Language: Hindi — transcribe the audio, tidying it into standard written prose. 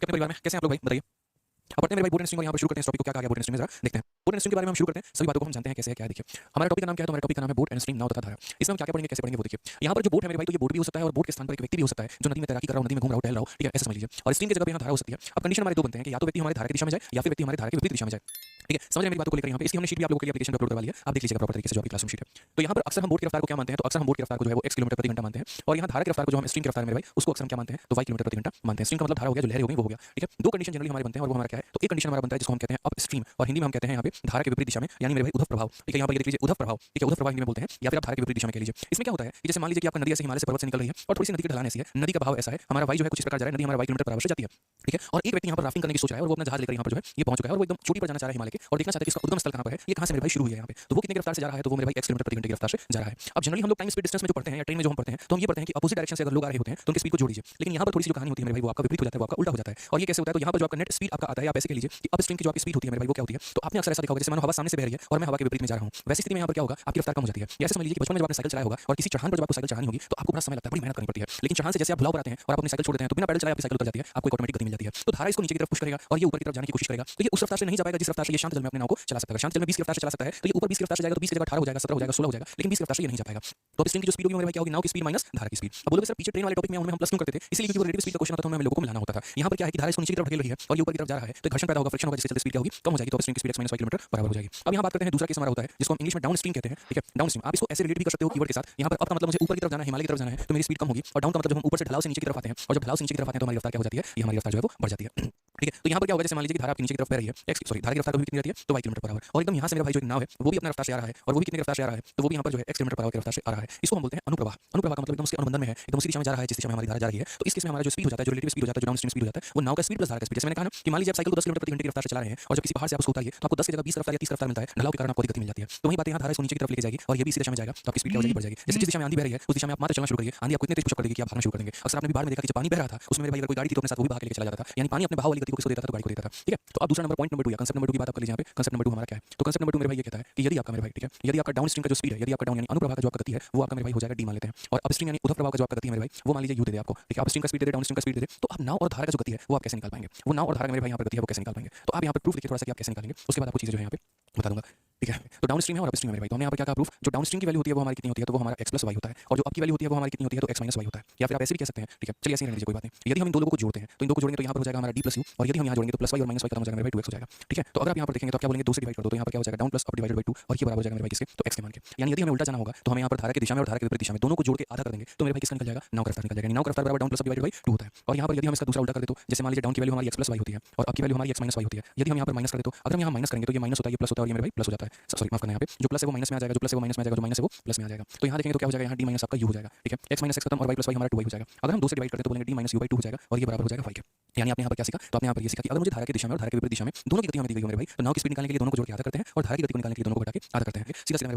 अपने परिवार में कैसे हैं आप लोग भाई बताइए। अब पढ़ते हैं मेरे भाई बोर्ड एंड स्ट्रिंग और यहाँ पर शुरू करते हैं इस टॉपिक को। क्या कहा गया बोर्ड एंड स्ट्रिंग में, जरा देखते हैं। बोर्ड एंड स्ट्रिंग के बारे में हम शुरू करते हैं, सभी बातों को हम जानते हैं कैसे है क्या है। देखिए हमारा टॉपिक का नाम क्या है, तो हमारा टॉपिक का नाम है बोर्ड एंड स्ट्रिंग, नाव तथा धारा। इसमें हम क्या क्या पढ़ेंगे, कैसे पढ़ेंगे वो देखिए। यहाँ पर जो बोट है मेरे भाई, तो ये बोट भी हो सकता है और बोट के स्थान पर एक व्यक्ति भी हो सकता है जो नदी में तैराकी कर रहा हो, नदी में घूम रहा हो, टहल रहा हो, ठीक है, ऐसा समझ लीजिए। और स्ट्रिंग की जगह पे यहाँ धारा हो सकती है। अब कंडीशन हमारे दो बनते हैं कि या तो व्यक्ति हमारे धारा की दिशा में जाए या फिर व्यक्ति हमारे धारा के विपरीत दिशा में जाए, ठीक है। समझ रहे हैं मेरी बात को लेकर। यहाँ पे इसकी हमने शीट भी आप लोगों के लिए एप्लीकेशन पे अपलोड करवा लिया, आप देख लीजिएगा प्रॉपर तरीके से जो आपकी क्लासरूम शीट है। तो यहाँ पर अक्सर हम बोट की रफ्तार को क्या मानते हैं, तो अक्सर हम बोट की रफ्तार को जो है वो x किलोमीटर प्रति घंटा मानते हैं। और यहाँ धारा की रफ्तार को जो हम स्ट्रीम की रफ्तार मेरे भाई उसको अक्सर हम क्या मानते हैं, तो y किलोमीटर प्रति घंटा मानते हैं। स्ट्रीम का मतलब धारा हो गया, जो लहर हो गई वो हो गया, ठीक है। दो कंडीशन जनरली हमारे बनते हैं और वो हमारा क्या है, तो एक कंडीशन हमारा बनता है जिसको हम कहते हैं अप स्ट्रीम, और हिंदी में हम कहते हैं यहाँ पे धारा के विपरीत दिशा में, यानी मेरे भाई उद्धव प्रभाव, ठीक है। यहाँ पर ये देख लीजिए उद्धव प्रभाव, ठीक है, उद्धव प्रभाव हिंदी में बोलते हैं, या फिर आप धारा के विपरीत दिशा में कह लीजिए। इसमें क्या होता है कि जैसे मान लीजिए कि आपका नदी ऐसे हिमालय से पर्वत से निकल रही है और थोड़ी सी नदी की ढलान ऐसी है, नदी का बहाव ऐसा है, हमारा वाई जो है कुछ इस प्रकार जा रहा है, नदी हमारा वाई किलोमीटर पर आवर से जाती है, ठीक है। और एक व्यक्ति यहाँ पर राफ्टिंग करने की सोच रहा है और वो अपना जहाज लेकर यहाँ पर जो है ये पहुंच चुका है और वो एकदम चोटी पर जाना चाह रहा है हिमालय के, और देखना चाहता है कि इसका उद्गम स्थल कहाँ पर है, ये कहाँ से मेरे भाई शुरू हुई है यहाँ पे। तो वो कितने की रफ्तार से जा रहा है, तो वो मेरे भाई x किलोमीटर प्रति घंटे की रफ्तार से जा रहा है। अब जनरली हम लोग टाइम स्पीड डिस्टेंस में जो पढ़ते हैं या ट्रेन में जो हम पढ़ते हैं, तो हम ये पढ़ते हैं कि अपोजिट डायरेक्शन से अगर लोग आ रहे होते हैं तो उनके स्पीड को जोड़ दीजिए। लेकिन यहाँ पर थोड़ी सी जो कहानी होती है मेरे भाई, वो आपका विपरीत हो जाता है, वो आपका उल्टा हो जाता है। और ये कैसे होता है, तो यहाँ पर जो आपका नेट स्पीड आपका आता है, आप ऐसे कह लीजिए कि अप स्ट्रीम की जो आपकी स्पीड होती है मेरे भाई वो क्या होती है, तो आपने अक्सर ऐसा देखा होगा जैसे मानो हवा सामने से बह रही है और मैं हवा के विपरीत में जा रहा हूँ, वैसी स्थिति में यहाँ पर क्या होगा, आपकी रफ्तार कम हो जाती है। ऐसे समझ लीजिए कि बचपन में जब आपने साइकिल चलाया होगा और किसी चढ़ान पर जब आपको साइकिल चढ़ानी होगी तो आपको बड़ा समय लगता है, बड़ी मेहनत करनी पड़ती है। लेकिन चढ़ान से जैसे आप भुलाव पर आते हैं और आप अपनी साइकिल छोड़ देते हैं तो बिना पैडल चलाए आपकी साइकिल उतर जाती है, आपको एक ऑटोमेटिक गति मिल जाती है। तो धारा इसको नीचे की तरफ पुश करेगा और ये ऊपर की तरफ जाने की कोशिश करेगा, तो ये उस रफ्तार से नहीं जा पाएगा जिस रफ्तार से ये शांत जल में अपने नाव को चला सकता है। शांत जल में 20 की रफ्तार से चला सकता है, तो ये ऊपर 20 की रफ्तार से जाएगा तो 20 की जगह 18 हो जाएगा, 17 हो जाएगा, 16 हो जाएगा, लेकिन 20 की रफ्तार से ये नहीं जा पाएगा। तो अब स्ट्रिंग की जो स्पीड होगी मेरे भाई क्या होगी, नाव की स्पीड माइनस धारा की स्पीड। अब बोलोगे सर पीछे ट्रेन वाले टॉपिक में उनमें हम प्लस क्यों करते थे, इसलिए क्योंकि वो रिलेटिव स्पीड का क्वेश्चन आता था, हमें लोगों को मिलाना होता था। यहाँ पर क्या है कि धारा इसको नीचे की तरफ ढकेल रही है और ये ऊपर की तरफ जा रहा है, तो घर्षण पैदा होगा, फ्रिक्शन होगा, जिससे चलते स्पीड क्या होगी, कम हो जाएगी। तो स्ट्रिंग की स्पीड x - y किलोमीटर बराबर हो जाएगी। अब यहाँ बात करते हैं दूसरा केस हमारा होता है जिसको हम इंग्लिश में डाउन स्ट्रीम कहते हैं, ठीक है। डाउन स्ट्रीम आप इसको ऐसे रिलेट भी कर सकते हो कीवर्ड के साथ। यहाँ पर अप का मतलब मुझे ऊपर की तरफ जाना है, हिमालय की तरफ जाना है, तो मेरी स्पीड कम होगी, और डाउन का मतलब जब हम ऊपर से ढलाव से नीचे की तरफ आते हैं, और जब ढलाव से नीचे की तरफ आते हैं तो हमारी रफ्तार क्या हो जाती है, ये हमारी रफ्तार जो है वो बढ़ जाती है, ठीक है। तो यहाँ पर क्या होगा, जैसे मान लीजिए कि धारा आपकी नीचे की तरफ बह रही है, धारा की रफ्तार कभी कितनी रहती है, तो y किलोमीटर पर आवर। और एकदम यहाँ से मेरा भाई जो एक नाव है वो भी अपना रफ्तार से आ रहा है और वो भी कितनी रफ्तार से आ रहा है, तो वो भी यहाँ पर जो है x किलोमीटर पर आवर की रफ्तार से आ रहा है। इसको हम बोलते हैं अनुप्रवाह। अनुप्रवाह का मतलब एकदम उसके अनुबंधन में है, एकदम उसी दिशा में जा रहा है जिस दिशा में हमारी धारा जा रही है। तो इस केस में हमारा जो स्पीड हो जाता है, जो रिलेटिव स्पीड हो जाता है, जो डाउन स्ट्रीम स्पीड हो जाता है, वो नाव का स्पीड प्लस धारा का स्पीड। जैसे मैंने कहा ना कि मान लीजिए आप साइकिल को 10 किलोमीटर प्रति घंटे की रफ्तार से चला रहे हैं और जब किसी पहाड़ से आप उसको उतारिए तो आपको 10 की जगह 20 रफ्तार या 30 रफ्तार मिलता है, ढलाव के कारण आपको गति मिल जाती है। तो वही बात यहाँ धारा इसको नीचे की तरफ लेके जाएगी और ये भी इसी दिशा में जाएगा, तो आपकी स्पीड क्या हो जाएगी, बढ़ जाएगी। जैसे जिस दिशा में आंधी बह रही है उस दिशा में आप मात्र चलना शुरू करिए, आंधी आपको इतने तेज पुश कर देगी कि आप भागना शुरू कर देंगे। अक्सर आपने भी बाहर में देखा कि जब पानी बह रहा था उसमें मेरे भाई अगर कोई गाड़ी थी तो अपने साथ वो भी भाग के लेके चला जाता था, यानी पानी अपने बहाव वाली गति को किसको देता था, तो गाड़ी को देता था, ठीक है। तो अब दूसरा नंबर पॉइंट नंबर 2 या कांसेप्ट नंबर 2 की बात आप कर लीजिए। यहाँ पे कांसेप्ट नंबर 2 हमारा क्या है, तो कांसेप्ट नंबर 2 मेरे भाई ये कहता है कि यदि आपका मेरे भाई, ठीक है, यदि आपका डाउन स्ट्रीम का जो स्पीड है, यदि आपका डाउन यानी अनुप्रवाह का जो आपका गति है वो आपका मेरे भाई हो जाएगा डी मान लेते हैं, और अप स्ट्रीम यानी उद्धव प्रभाव का जो आपका गति है मेरे भाई वो मान लीजिए यू दे दे आपको, ठीक है। अप स्ट्रीम का स्पीड दे दे, डाउन स्ट्रीम का स्पीड दे दे, तो आप नाव और धारा का जो गति है वो आप कैसे निकाल पाएंगे, वो नाव और धारा का मेरे भाई यहाँ पर गति है वो कैसे निकाल पाएंगे। तो आप यहाँ पर प्रूफ देखिए थोड़ा सा कि आप कैसे निकालेंगे, उसके बाद आपको चीजें जो है यहाँ पे बता दूंगा, ठीक है। तो डाउन स्ट्रीम है और अप स्ट्रीम है मेरे भाई, तो हमने यहाँ पर क्या कहा प्रूफ, जो डाउन स्ट्रीम की वैल्यू होती है वो हमारी कितनी होती है, तो वो हमारा x + y होता है, और जो अप की वैल्यू होती है वो हमारी कितनी होती है, तो x - y होता है, या फिर आप ऐसे भी कह सकते हैं, ठीक है। चलिए ऐसे ही रहने दीजिए, कोई बात नहीं। यदि हम इन दो लोगों को जोड़ते हैं तो इन दो को जोड़ेंगे तो यहाँ पर हो जाएगा हमारा d + u, और यदि हम यहाँ जोड़ेंगे तो +y और -y खत्म हो जाएगा मेरे भाई 2x हो जाएगा, ठीक है। तो अगर आप यहाँ पर देखेंगे तो आप क्या बोलेंगे, 2 से डिवाइड कर दो, तो यहाँ पर क्या हो जाएगा down plus up divided by 2, और ये बराबर हो जाएगा मेरे भाई किसके, तो x के मान के। यानी यदि हमें उल्टा जाना होगा तो हमें यहाँ पर धारा की दिशा में और धारा के विपरीत दिशा में दोनों को जोड़ के आधा कर देंगे तो मेरे भाई किसका निकल जाएगा, नाव का रफ्तार निकल जाएगा। नाव का रफ्तार बराबर down plus up divided by 2 होता है। और यहाँ पर यदि हम इसका दूसरा उल्टा कर दे तो जैसे मान लीजिए डाउन की वैल्यू हमारी x + y होती है और अप की वैल्यू हमारी x - y होती है, यदि हम यहाँ पर माइनस कर दे तो अगर हम यहाँ माइनस करेंगे तो ये माइनस होता है, ये प्लस होता है, और ये मेरे भाई प्लस हो जाता है, सॉरी माफ करना, यहाँ पे जो प्लस है वो माइनस में आ जाएगा, जो प्लस है वो माइनस में आ जाएगा, जो माइनस है वो प्लस में आ जाएगा। तो यहाँ देखेंगे तो क्या हो जाएगा, यहाँ d - आपका u हो जाएगा, ठीक है। x - x खत्म और y + y हमारा 2y हो जाएगा। अगर हम 2 से डिवाइड करते तो बोलेंगे d - u/2 हो जाएगा और ये बराबर हो जाएगा y के। यानी आपने यहाँ पर क्या सीखा, तो आपने यहाँ पर ये सीखा कि अगर मुझे धारा की दिशा में और धारा के विपरीत दिशा में दोनों की गति हमें दी गई हो मेरे भाई, तो नाव की स्पीड निकालने के लिए दोनों को जोड़ के आधा करते हैं और धारा की गति को निकालने के लिए दोनों को घटा के आधा करते हैं। सीधा सीधा मेरे